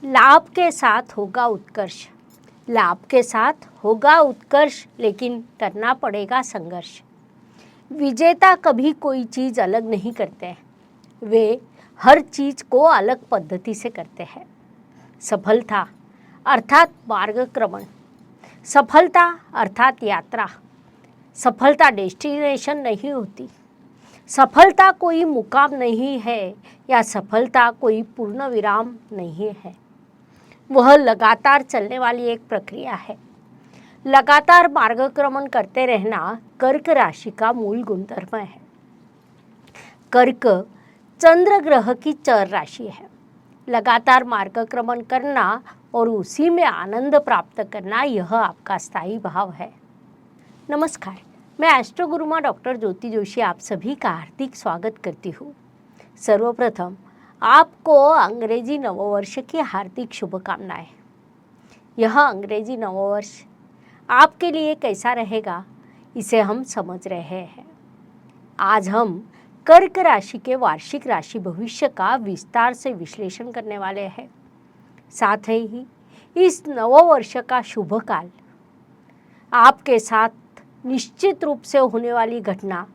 लाभ के साथ होगा उत्कर्ष। लाभ के साथ होगा उत्कर्ष, लेकिन करना पड़ेगा संघर्ष। विजेता कभी कोई चीज़ अलग नहीं करते हैं, वे हर चीज़ को अलग पद्धति से करते हैं। सफलता अर्थात मार्गक्रमण, सफलता अर्थात यात्रा। सफलता डेस्टिनेशन नहीं होती, सफलता कोई मुकाम नहीं है या सफलता कोई पूर्ण विराम नहीं है। वह लगातार चलने वाली एक प्रक्रिया है। लगातार मार्गक्रमण करते रहना कर्क राशि का मूल गुणधर्म है। कर्क चंद्र ग्रह की चर राशि है। लगातार मार्गक्रमण करना और उसी में आनंद प्राप्त करना, यह आपका स्थायी भाव है। नमस्कार, मैं एस्ट्रो गुरुमा डॉक्टर ज्योति जोशी आप सभी का हार्दिक स्वागत करती हूँ। सर्वप्रथम आपको अंग्रेजी नववर्ष की हार्दिक शुभकामनाएं। यह अंग्रेजी नववर्ष आपके लिए कैसा रहेगा, इसे हम समझ रहे हैं। आज हम कर्क राशि के वार्षिक राशि भविष्य का विस्तार से विश्लेषण करने वाले हैं। साथ ही इस नववर्ष का शुभ काल, आपके साथ निश्चित रूप से होने वाली घटना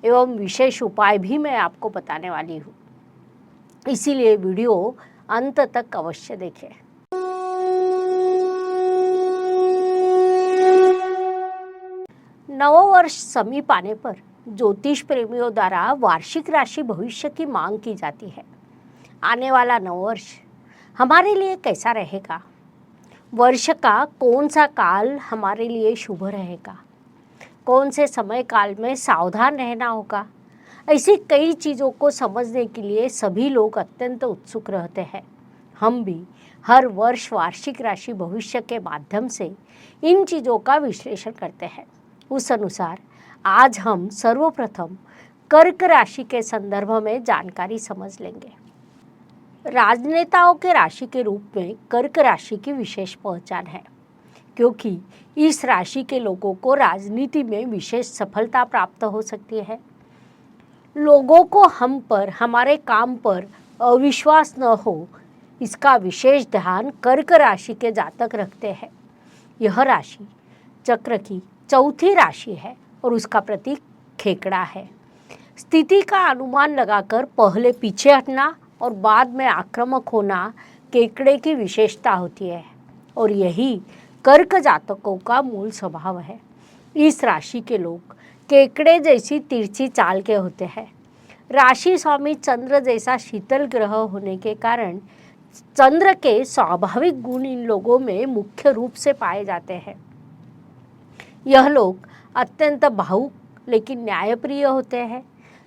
एवं विशेष उपाय भी मैं आपको बताने वाली हूँ, इसीलिए वीडियो अंत तक अवश्य देखें। नववर्ष समीप आने पर ज्योतिष प्रेमियों द्वारा वार्षिक राशि भविष्य की मांग की जाती है। आने वाला नववर्ष हमारे लिए कैसा रहेगा, वर्ष का कौन सा काल हमारे लिए शुभ रहेगा, कौन से समय काल में सावधान रहना होगा, ऐसी कई चीज़ों को समझने के लिए सभी लोग अत्यंत उत्सुक रहते हैं। हम भी हर वर्ष वार्षिक राशि भविष्य के माध्यम से इन चीज़ों का विश्लेषण करते हैं। उस अनुसार आज हम सर्वप्रथम कर्क राशि के संदर्भ में जानकारी समझ लेंगे। राजनेताओं के राशि के रूप में कर्क राशि की विशेष पहचान है, क्योंकि इस राशि के लोगों को राजनीति में विशेष सफलता प्राप्त हो सकती है। लोगों को हम पर, हमारे काम पर अविश्वास न हो, इसका विशेष ध्यान कर्क राशि के जातक रखते हैं। यह राशि चक्र की चौथी राशि है और उसका प्रतीक खेकड़ा है। स्थिति का अनुमान लगाकर पहले पीछे हटना और बाद में आक्रामक होना केकड़े की विशेषता होती है और यही कर्क जातकों का मूल स्वभाव है। इस राशि के लोग केकड़े जैसी तिरछी चाल के होते हैं। राशि स्वामी चंद्र जैसा शीतल ग्रह होने के कारण चंद्र के स्वाभाविक गुण इन लोगों में मुख्य रूप से पाए जाते हैं। यह लोग अत्यंत भावुक लेकिन न्यायप्रिय होते हैं।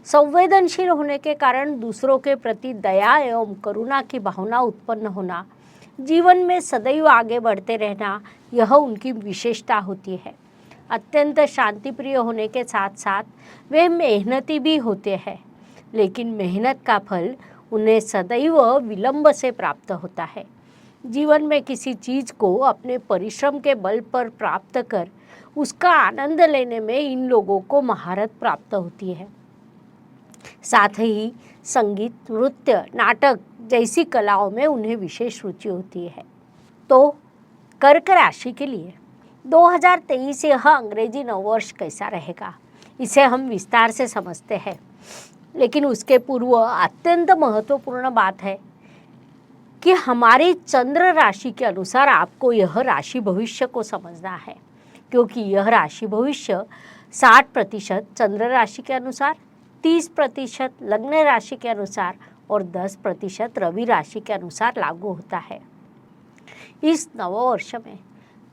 संवेदनशील होने के कारण दूसरों के प्रति दया एवं करुणा की भावना उत्पन्न होना, जीवन में सदैव आगे बढ़ते रहना, यह उनकी विशेषता होती है। अत्यंत शांतिप्रिय होने के साथ साथ वे मेहनती भी होते हैं, लेकिन मेहनत का फल उन्हें सदैव विलंब से प्राप्त होता है। जीवन में किसी चीज़ को अपने परिश्रम के बल पर प्राप्त कर उसका आनंद लेने में इन लोगों को महारत प्राप्त होती है। साथ ही संगीत, नृत्य, नाटक जैसी कलाओं में उन्हें विशेष रुचि होती है। तो कर्क राशि के लिए 2023 यह अंग्रेजी नववर्ष कैसा रहेगा, इसे हम विस्तार से समझते हैं। लेकिन उसके पूर्व अत्यंत महत्वपूर्ण बात है कि हमारी चंद्र राशि के अनुसार आपको यह राशि भविष्य को समझना है, क्योंकि यह राशि भविष्य 60% चंद्र राशि के अनुसार, 30% लग्न राशि के अनुसार और 10% रवि राशि के अनुसार लागू होता है। इस नववर्ष में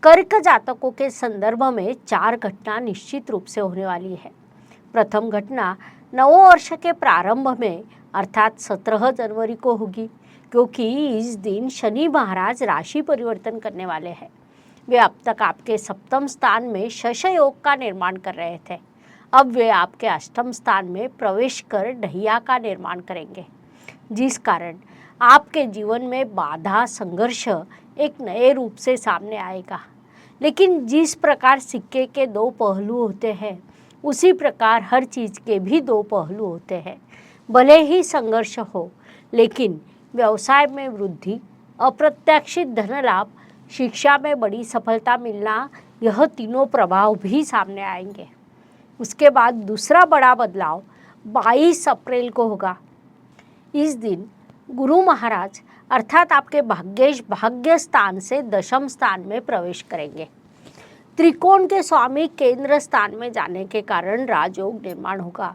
कर्क जातकों के संदर्भ में 4 घटना निश्चित रूप से होने वाली है। प्रथम घटना नववर्ष के प्रारंभ में अर्थात 17 जनवरी को होगी, क्योंकि इस दिन शनि महाराज राशि परिवर्तन करने वाले हैं। वे अब तक आपके सप्तम स्थान में शश योग का निर्माण कर रहे थे, अब वे आपके अष्टम स्थान में प्रवेश कर ढैया का निर्माण करेंगे, जिस कारण आपके जीवन में बाधा, संघर्ष एक नए रूप से सामने आएगा। लेकिन जिस प्रकार सिक्के के 2 पहलू होते हैं, उसी प्रकार हर चीज़ के भी 2 पहलू होते हैं। भले ही संघर्ष हो, लेकिन व्यवसाय में वृद्धि, अप्रत्याशित धन लाभ, शिक्षा में बड़ी सफलता मिलना, यह तीनों प्रभाव भी सामने आएंगे। उसके बाद दूसरा बड़ा बदलाव 22 अप्रैल को होगा। इस दिन गुरु महाराज अर्थात आपके भाग्येश भाग्य स्थान से दशम स्थान में प्रवेश करेंगे। त्रिकोण के स्वामी केंद्र स्थान में जाने के कारण राजयोग निर्माण होगा।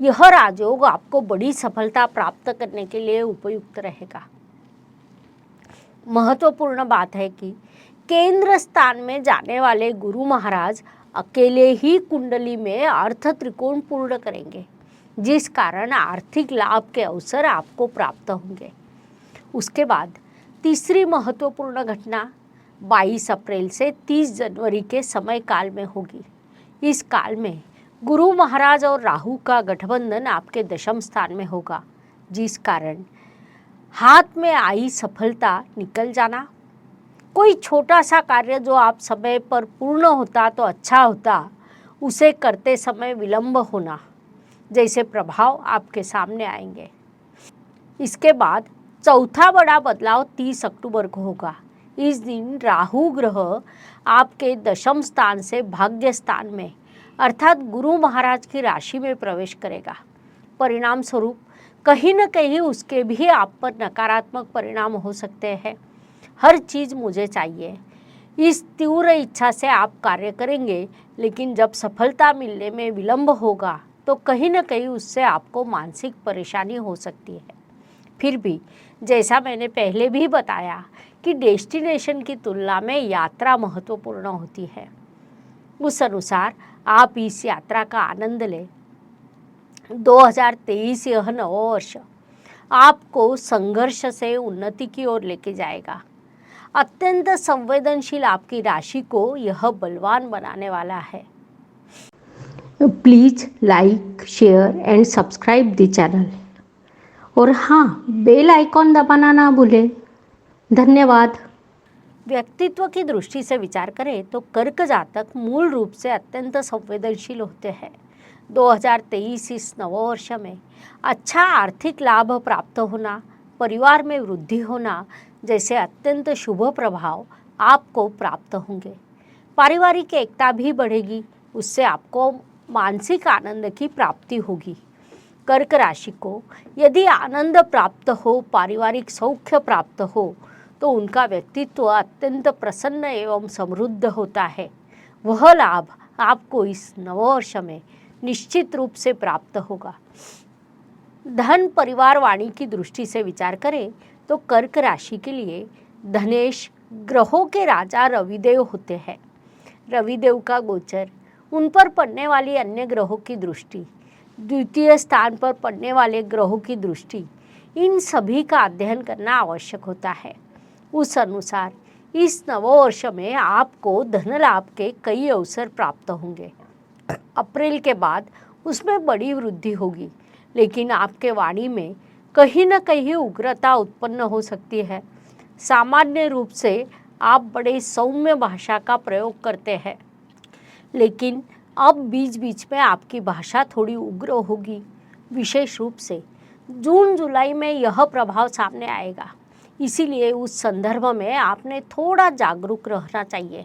यह राजयोग आपको बड़ी सफलता प्राप्त करने के लिए उपयुक्त रहेगा। महत्वपूर्ण बात है कि केंद्र स्थान में जाने वाले गुरु महाराज अकेले ही कुंडली में अर्थ त्रिकोण पूर्ण करेंगे, जिस कारण आर्थिक लाभ के अवसर आपको प्राप्त होंगे। उसके बाद तीसरी महत्वपूर्ण घटना 22 अप्रैल से 30 जनवरी के समय काल में होगी। इस काल में गुरु महाराज और राहु का गठबंधन आपके दशम स्थान में होगा, जिस कारण हाथ में आई सफलता निकल जाना, कोई छोटा सा कार्य जो आप समय पर पूर्ण होता तो अच्छा होता, उसे करते समय विलंब होना जैसे प्रभाव आपके सामने आएंगे। इसके बाद चौथा बड़ा बदलाव 30 अक्टूबर को होगा। इस दिन राहु ग्रह आपके दशम स्थान से भाग्य स्थान में अर्थात गुरु महाराज की राशि में प्रवेश करेगा। परिणाम स्वरूप कहीं न कहीं उसके भी आप पर नकारात्मक परिणाम हो सकते हैं। हर चीज़ मुझे चाहिए, इस तीव्र इच्छा से आप कार्य करेंगे, लेकिन जब सफलता मिलने में विलंब होगा तो कहीं न कहीं उससे आपको मानसिक परेशानी हो सकती है। फिर भी जैसा मैंने पहले भी बताया कि डेस्टिनेशन की तुलना में यात्रा महत्वपूर्ण होती है। उस अनुसार आप इस यात्रा का आनंद लें। 2023 यह नववर्ष आपको संघर्ष से उन्नति की ओर लेके जाएगा। अत्यंत संवेदनशील आपकी राशि को यह बलवान बनाने वाला है। Please like, share and subscribe the channel और हाँ, बेल आइकॉन दबाना ना भूलें। धन्यवाद। व्यक्तित्व की दृष्टि से विचार करें तो कर्क जातक मूल रूप से अत्यंत संवेदनशील होते हैं। 2023 इस नववर्ष में अच्छा आर्थिक लाभ प्राप्त होना, परिवार में वृद्धि होना जैसे अत्यंत शुभ प्रभाव आपको प्राप्त होंगे। पारिवारिक एकता भी बढ़ेगी, उससे आपको मानसिक आनंद की प्राप्ति होगी। कर्क राशि को यदि आनंद प्राप्त हो, पारिवारिक सौख्य प्राप्त हो, तो उनका व्यक्तित्व अत्यंत प्रसन्न एवं समृद्ध होता है। वह लाभ आपको इस नववर्ष में निश्चित रूप से प्राप्त होगा। धन परिवार वाणी की दृष्टि से विचार करें तो कर्क राशि के लिए धनेश ग्रहों के राजा रविदेव होते हैं। रविदेव का गोचर, उन पर पड़ने वाली अन्य ग्रहों की दृष्टि, द्वितीय स्थान पर पड़ने वाले ग्रहों की दृष्टि, इन सभी का अध्ययन करना आवश्यक होता है। उस अनुसार इस नववर्ष में आपको धन लाभ के कई अवसर प्राप्त होंगे। अप्रैल के बाद उसमें बड़ी वृद्धि होगी, लेकिन आपके वाणी में कहीं न कहीं उग्रता उत्पन्न हो सकती है। सामान्य रूप से आप बड़े सौम्य भाषा का प्रयोग करते हैं, लेकिन अब बीच बीच में आपकी भाषा थोड़ी उग्र होगी। विशेष रूप से जून जुलाई में यह प्रभाव सामने आएगा, इसीलिए उस संदर्भ में आपने थोड़ा जागरूक रहना चाहिए।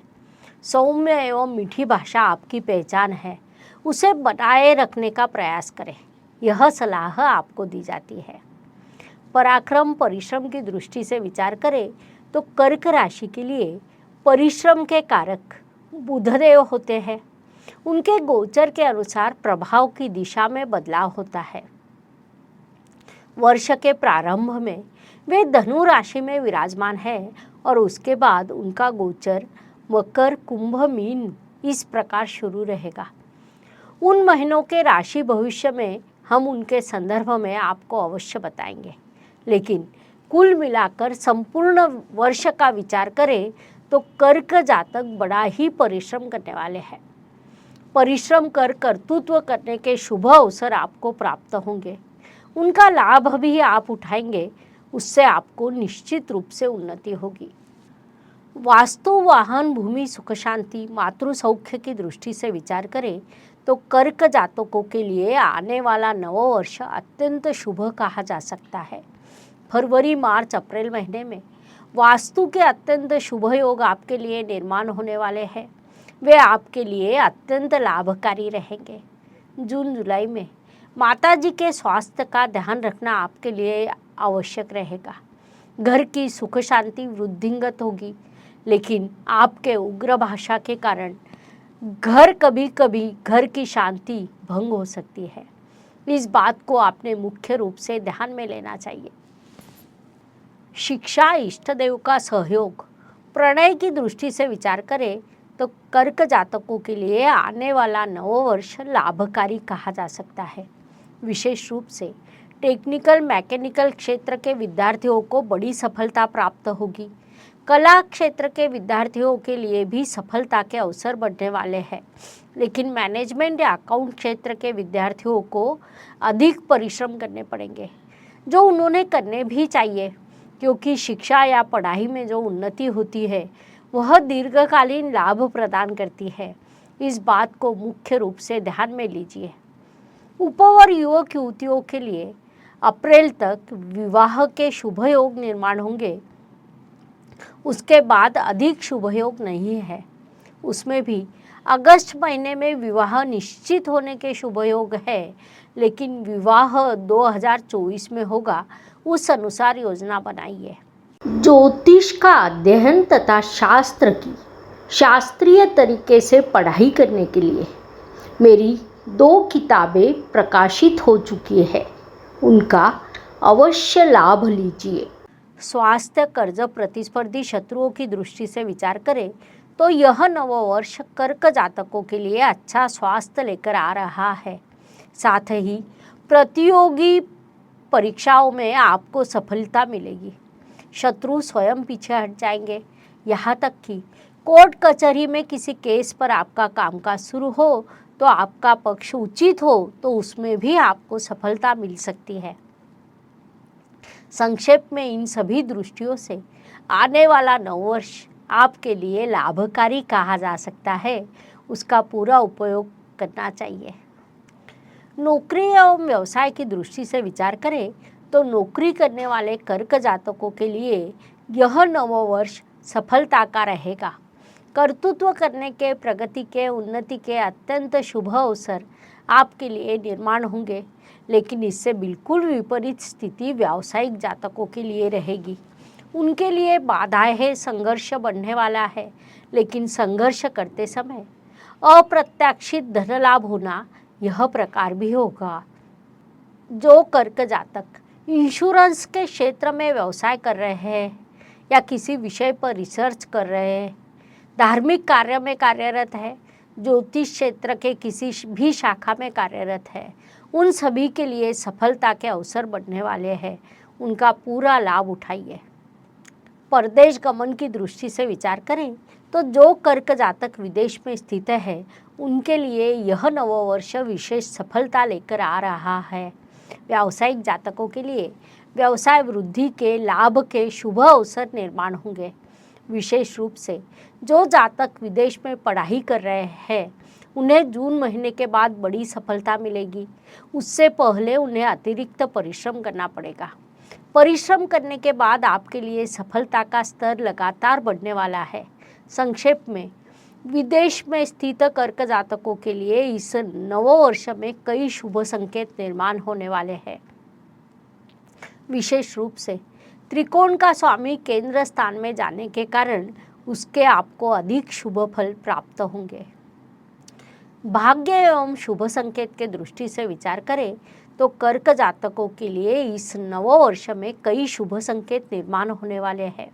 सौम्य एवं मीठी भाषा आपकी पहचान है, उसे बनाए रखने का प्रयास करें, यह सलाह आपको दी जाती है। पराक्रम परिश्रम की दृष्टि से विचार करें तो कर्क राशि के लिए परिश्रम के कारक बुधदेव होते हैं। उनके गोचर के अनुसार प्रभाव की दिशा में बदलाव होता है। वर्ष के प्रारंभ में वे धनु राशि में विराजमान है और उसके बाद उनका गोचर मकर, कुंभ, मीन इस प्रकार शुरू रहेगा। उन महीनों के राशि भविष्य में हम उनके संदर्भ में आपको अवश्य बताएंगे, लेकिन कुल मिलाकर संपूर्ण वर्ष का विचार करें तो कर्क जातक बड़ा ही परिश्रम करने वाले हैं। परिश्रम कर कर्तृत्व करने के शुभ अवसर आपको प्राप्त होंगे, उनका लाभ भी आप उठाएंगे, उससे आपको निश्चित रूप से उन्नति होगी। वास्तु, वाहन, भूमि, सुख शांति, मातृ सौख्य की दृष्टि से विचार करें तो कर्क जातकों के लिए आने वाला नववर्ष अत्यंत शुभ कहा जा सकता है। फरवरी, मार्च, अप्रैल महीने में वास्तु के अत्यंत शुभ योग आपके लिए निर्माण होने वाले हैं। वे आपके लिए अत्यंत लाभकारी रहेंगे। जून जुलाई में माता जी के स्वास्थ्य का ध्यान रखना आपके लिए आवश्यक रहेगा। घर की सुख शांति वृद्धिंगत होगी, लेकिन आपके उग्र भाषा के कारण कभी कभी घर की शांति भंग हो सकती है। इस बात को आपने मुख्य रूप से ध्यान में लेना चाहिए। शिक्षा, इष्ट देव का सहयोग, प्रणय की दृष्टि से विचार करें तो कर्क जातकों के लिए आने वाला नववर्ष लाभकारी कहा जा सकता है। विशेष रूप से टेक्निकल मैकेनिकल क्षेत्र के विद्यार्थियों को बड़ी सफलता प्राप्त होगी। कला क्षेत्र के विद्यार्थियों के लिए भी सफलता के अवसर बढ़ने वाले हैं, लेकिन मैनेजमेंट या अकाउंट क्षेत्र के विद्यार्थियों को अधिक परिश्रम करने पड़ेंगे, जो उन्होंने करने भी चाहिए, क्योंकि शिक्षा या पढ़ाई में जो उन्नति होती है वह दीर्घकालीन लाभ प्रदान करती है। इस बात को मुख्य रूप से ध्यान में लीजिए। उपवर युवक युवतियों के लिए अप्रैल तक विवाह के शुभ योग निर्माण होंगे। उसके बाद अधिक शुभ योग नहीं है। उसमें भी अगस्त महीने में विवाह निश्चित होने के शुभ योग है, लेकिन विवाह 2024 में होगा, उस अनुसार योजना बनाइए। ज्योतिष का अध्ययन तथा शास्त्र की शास्त्रीय तरीके से पढ़ाई करने के लिए मेरी 2 किताबें प्रकाशित हो चुकी है, उनका अवश्य लाभ लीजिए। स्वास्थ्य, कर्ज, प्रतिस्पर्धी शत्रुओं की दृष्टि से विचार करें तो यह नववर्ष कर्क जातकों के लिए अच्छा स्वास्थ्य लेकर आ रहा है। साथ ही प्रतियोगी परीक्षाओं में आपको सफलता मिलेगी। शत्रु स्वयं पीछे हट जाएंगे। यहाँ तक कि कोर्ट कचहरी में किसी केस पर आपका कामकाज शुरू हो तो आपका पक्ष उचित हो तो उसमें भी आपको सफलता मिल सकती है। संक्षेप में इन सभी दृष्टियों से आने वाला नववर्ष आपके लिए लाभकारी कहा जा सकता है। उसका पूरा उपयोग करना चाहिए। नौकरी एवं व्यवसाय की दृष्टि से विचार करें तो नौकरी करने वाले कर्क जातकों के लिए यह नववर्ष सफलता का रहेगा। कर्तृत्व करने के, प्रगति के, उन्नति के अत्यंत शुभ अवसर आपके लिए निर्माण होंगे, लेकिन इससे बिल्कुल विपरीत स्थिति व्यावसायिक जातकों के लिए रहेगी। उनके लिए बाधाएं है, संघर्ष बढ़ने वाला है, लेकिन संघर्ष करते समय अप्रत्याशित धन लाभ होना यह प्रकार भी होगा। जो कर्क जातक इंश्योरेंस के क्षेत्र में व्यवसाय कर रहे हैं या किसी विषय पर रिसर्च कर रहे हैं, धार्मिक कार्य में कार्यरत है, ज्योतिष क्षेत्र के किसी भी शाखा में कार्यरत है, उन सभी के लिए सफलता के अवसर बढ़ने वाले हैं। उनका पूरा लाभ उठाइए। परदेश गमन की दृष्टि से विचार करें तो जो कर्क जातक विदेश में स्थित है उनके लिए यह नववर्ष विशेष सफलता लेकर आ रहा है। व्यावसायिक जातकों के लिए व्यवसाय वृद्धि के, लाभ के शुभ अवसर निर्माण होंगे। विशेष रूप से जो जातक विदेश में पढ़ाई कर रहे हैं उन्हें जून महीने के बाद बड़ी सफलता मिलेगी। उससे पहले उन्हें अतिरिक्त परिश्रम करना पड़ेगा। परिश्रम करने के बाद आपके लिए सफलता का स्तर लगातार बढ़ने वाला है। संक्षेप में विदेश में स्थित कर्क जातकों के लिए इस नववर्ष में कई शुभ संकेत निर्माण होने वाले हैं। विशेष रूप से त्रिकोण का स्वामी केंद्र स्थान में जाने के कारण उसके आपको अधिक शुभ फल प्राप्त होंगे। भाग्य एवं शुभ संकेत के दृष्टि से विचार करें तो कर्क जातकों के लिए इस नववर्ष में कई शुभ संकेत निर्माण होने वाले हैं।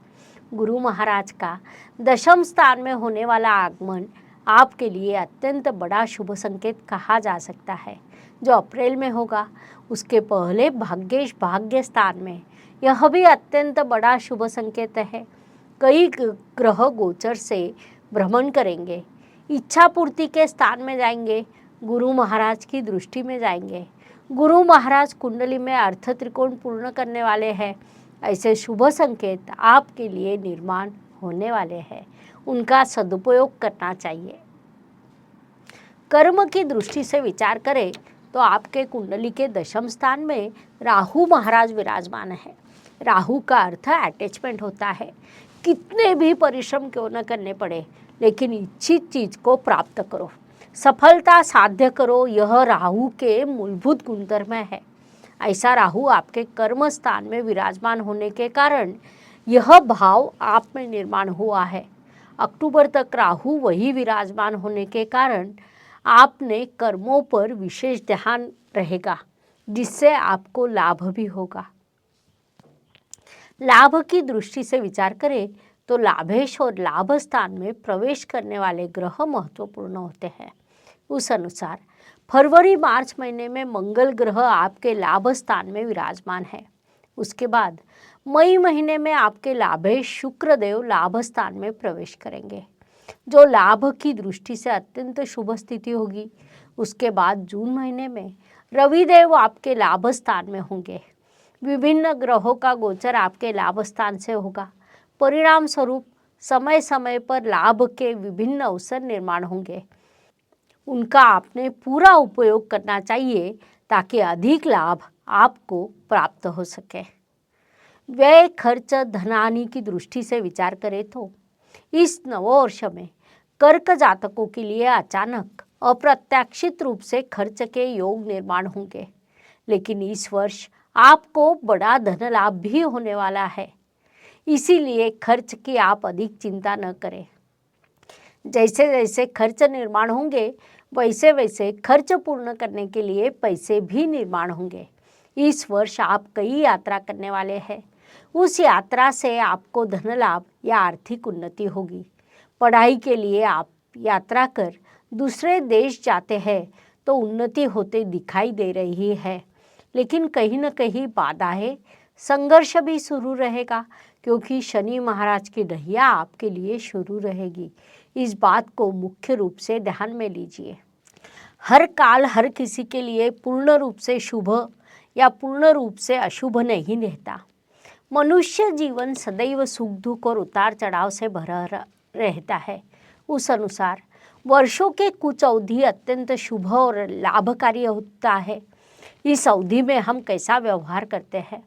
गुरु महाराज का दशम स्थान में होने वाला आगमन आपके लिए अत्यंत बड़ा शुभ संकेत कहा जा सकता है, जो अप्रैल में होगा। उसके पहले भाग्येश भाग्य स्थान में यह भी अत्यंत बड़ा शुभ संकेत है। कई ग्रह गोचर से भ्रमण करेंगे, इच्छा पूर्ति के स्थान में जाएंगे, गुरु महाराज की दृष्टि में जाएंगे। गुरु महाराज कुंडली में अर्थ त्रिकोण पूर्ण करने वाले हैं। ऐसे शुभ संकेत आपके लिए निर्माण होने वाले हैं, उनका सदुपयोग करना चाहिए। कर्म की दृष्टि से विचार करें तो आपके कुंडली के दशम स्थान में राहु महाराज विराजमान है। राहु का अर्थ अटैचमेंट होता है। कितने भी परिश्रम क्यों न करने पड़े, लेकिन इच्छित चीज को प्राप्त करो, सफलता साध्य करो, यह राहु के मूलभूत गुणधर्म है। ऐसा राहु आपके कर्म स्थान में विराजमान होने के कारण यह भाव आप में निर्माण हुआ है। अक्टूबर तक राहु वही विराजमान होने के कारण आपने कर्मों पर विशेष ध्यान रहेगा, जिससे आपको लाभ भी होगा। लाभ की दृष्टि से विचार करें तो लाभेश और लाभ स्थान में प्रवेश करने वाले ग्रह महत्वपूर्ण होते हैं। उस अनुसार फरवरी मार्च महीने में मंगल ग्रह आपके लाभ स्थान में विराजमान है। उसके बाद मई महीने में आपके लाभेश शुक्र देव लाभ स्थान में प्रवेश करेंगे, जो लाभ की दृष्टि से अत्यंत शुभ स्थिति होगी। उसके बाद जून महीने में रवि देव आपके लाभ स्थान में होंगे। विभिन्न ग्रहों का गोचर आपके लाभ स्थान से होगा। परिणाम स्वरूप समय समय पर लाभ के विभिन्न अवसर निर्माण होंगे। उनका आपने पूरा उपयोग करना चाहिए ताकि अधिक लाभ आपको प्राप्त हो सके। व्यय खर्च धनहानि की दृष्टि से विचार करें तो इस नववर्ष में कर्क जातकों के लिए अचानक अप्रत्याशित रूप से खर्च के योग निर्माण होंगे, लेकिन इस वर्ष आपको बड़ा धन लाभ भी होने वाला है। इसीलिए खर्च की आप अधिक चिंता न करें। जैसे जैसे खर्च निर्माण होंगे वैसे वैसे खर्च पूर्ण करने के लिए पैसे भी निर्माण होंगे। इस वर्ष आप कई यात्रा करने वाले हैं। उस यात्रा से आपको धन लाभ या आर्थिक उन्नति होगी। पढ़ाई के लिए आप यात्रा कर दूसरे देश जाते हैं तो उन्नति होते दिखाई दे रही है, लेकिन कहीं न कहीं बाधाएं, संघर्ष भी शुरू रहेगा, क्योंकि शनि महाराज की ढैया आपके लिए शुरू रहेगी। इस बात को मुख्य रूप से ध्यान में लीजिए। हर काल हर किसी के लिए पूर्ण रूप से शुभ या पूर्ण रूप से अशुभ नहीं रहता। मनुष्य जीवन सदैव सुख दुख और उतार चढ़ाव से भरा रहता है। उस अनुसार वर्षों के कुछ अवधि अत्यंत शुभ और लाभकारी होता है। इस अवधि में हम कैसा व्यवहार करते हैं,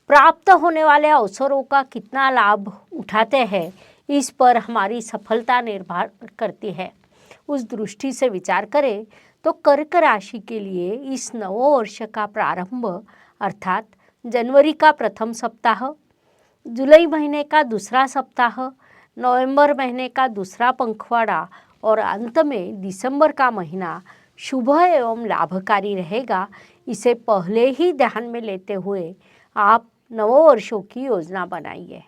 प्राप्त होने वाले अवसरों का कितना लाभ उठाते हैं, इस पर हमारी सफलता निर्भर करती है। उस दृष्टि से विचार करें तो कर्क राशि के लिए इस नववर्ष का प्रारंभ अर्थात जनवरी का प्रथम सप्ताह, जुलाई महीने का दूसरा सप्ताह, नवंबर महीने का दूसरा पंखवाड़ा और अंत में दिसंबर का महीना शुभ एवं लाभकारी रहेगा। इसे पहले ही ध्यान में लेते हुए आप नववर्षों की योजना बनाइए।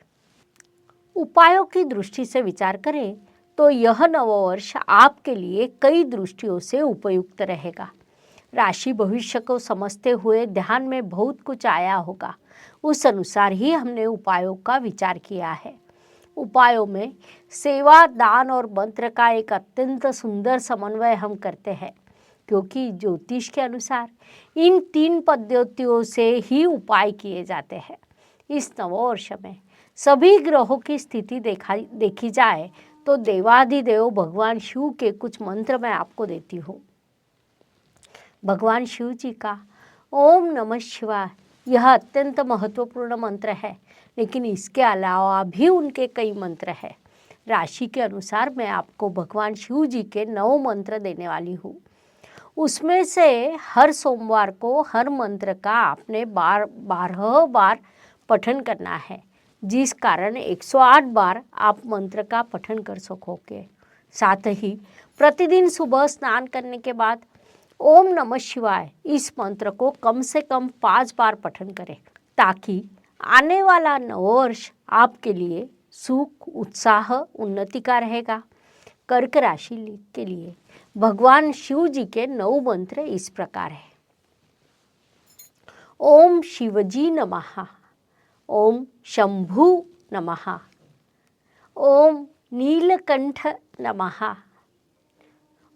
उपायों की दृष्टि से विचार करें तो यह नववर्ष आपके लिए कई दृष्टियों से उपयुक्त रहेगा। राशि भविष्य को समझते हुए ध्यान में बहुत कुछ आया होगा। उस अनुसार ही हमने उपायों का विचार किया है। उपायों में सेवा, दान और मंत्र का एक अत्यंत सुंदर समन्वय हम करते हैं, क्योंकि ज्योतिष के अनुसार इन 3 पद्धतियों से ही उपाय किए जाते हैं। इस नववर्ष में सभी ग्रहों की स्थिति देखी जाए तो देवाधिदेव भगवान शिव के कुछ मंत्र मैं आपको देती हूँ। भगवान शिव जी का ओम नमः शिवाय यह अत्यंत महत्वपूर्ण मंत्र है, लेकिन इसके अलावा भी उनके कई मंत्र हैं। राशि के अनुसार मैं आपको भगवान शिव जी के 9 मंत्र देने वाली हूँ। उसमें से हर सोमवार को हर मंत्र का आपने 12 बार पठन करना है, जिस कारण 108 बार आप मंत्र का पठन कर सकोगे। साथ ही प्रतिदिन सुबह स्नान करने के बाद ओम नमः शिवाय इस मंत्र को कम से कम 5 बार पठन करें, ताकि आने वाला नववर्ष आपके लिए सुख, उत्साह, उन्नति का रहेगा। कर्क राशि के लिए भगवान शिव जी के 9 मंत्र इस प्रकार है। ओम शिवजी नमः, ओम शंभु नमः, ओम नीलकंठ नमः,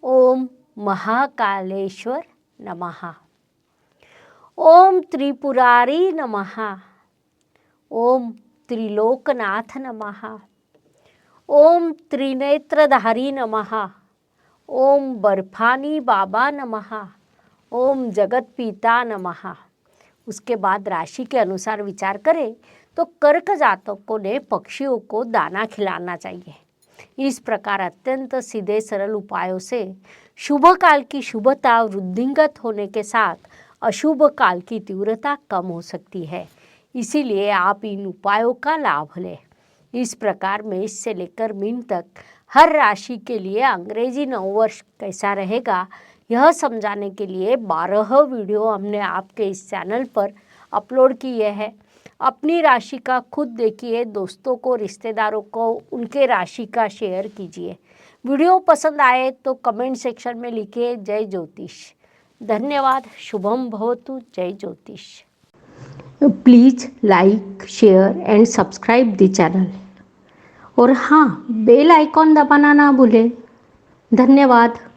ओम महाकालेश्वर नमः, ओम त्रिपुरारी नमः, ओम त्रिलोकनाथ नमः, ओम त्रिनेत्रधारी नमः, ओम बर्फानी बाबा नमः, ओम जगत पिता नमः। उसके बाद राशि के अनुसार विचार करें तो कर्क जातकों ने पक्षियों को दाना खिलाना चाहिए। इस प्रकार अत्यंत सीधे सरल उपायों से शुभ काल की शुभता वृद्धिंगत होने के साथ अशुभ काल की तीव्रता कम हो सकती है। इसीलिए आप इन उपायों का लाभ लें। इस प्रकार मेष से लेकर मीन तक हर राशि के लिए अंग्रेजी नववर्ष कैसा रहेगा यह समझाने के लिए 12 वीडियो हमने आपके इस चैनल पर अपलोड किए हैं। अपनी राशि का खुद देखिए, दोस्तों को, रिश्तेदारों को उनके राशि का शेयर कीजिए। वीडियो पसंद आए तो कमेंट सेक्शन में लिखिए जय ज्योतिष। धन्यवाद। शुभम भवतु। जय ज्योतिष। Please like, share and subscribe the channel. और हाँ, बेल आइकॉन दबाना ना भूलें। धन्यवाद।